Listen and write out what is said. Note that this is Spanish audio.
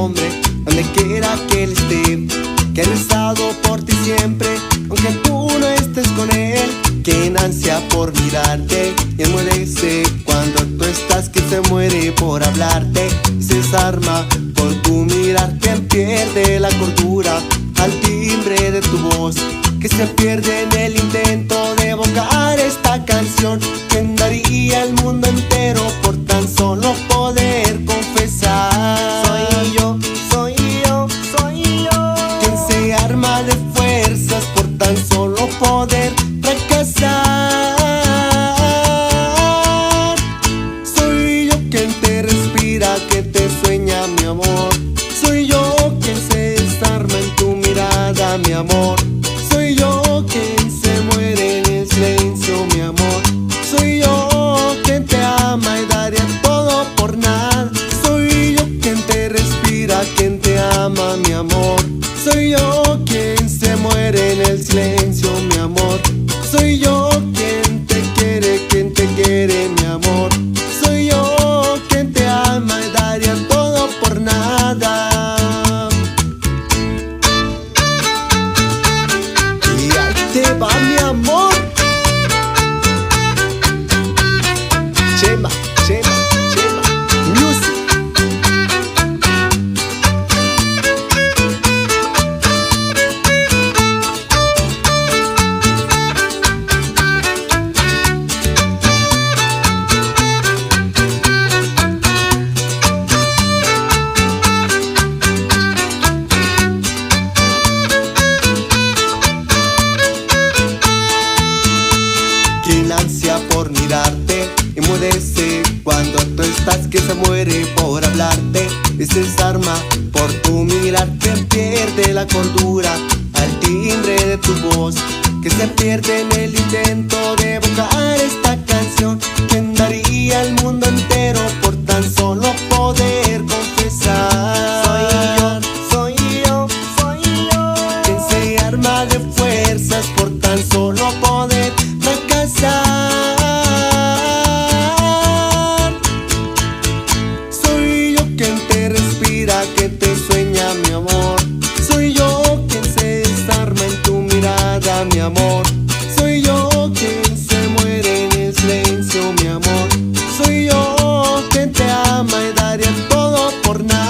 hombre donde quiera que él esté, que ha rezado por ti siempre, aunque tú no estés con él, quien ansía por mirarte y enmudece cuando tú estás, que se muere por hablarte y se desarma por tu mirar, quien pierde la cordura al timbre de tu voz, que se pierde en el intento de evocar esta canción, quien daría el mundo entero por tan solo poder confesar. Soy yo, soy yo, soy yo, quien se arma de fuerzas por tan solo poder fracasar. Soy yo quien te respira, que te sueña, mi amor. Soy yo quien se desarma en tu mirada, mi amor. Soy yo quien se muere en el silencio, mi amor. Soy yo quien te ama y daría todo por nada. Soy yo quien te respira, quien te ama, mi amor. Soy yo quien se muere en el silencio, mi amor. Soy yo quien te quiere, mi amor. Soy yo quien te ama y daría todo por nada. Y ahí te va, mi amor. Chema, Chema, Chema Music. Quien ansia por mirarte, enmudece cuando tú estás, que se muere por hablarte y se desarma por tu mirar, quien pierde la cordura al timbre de tu voz, que se pierde en el intento de evocar esta canción, quien daría el mundo entero por tan solo poder confesar. Soy yo, soy yo, soy yo, quien se arma de fuerzas por tan solo poder fracasar. Soy yo quien te respira, que te sueña, mi amor. Soy yo quien se desarma en tu mirada, mi amor. Soy yo quien se muere en el silencio, mi amor. Soy yo quien te ama y daría todo por nada.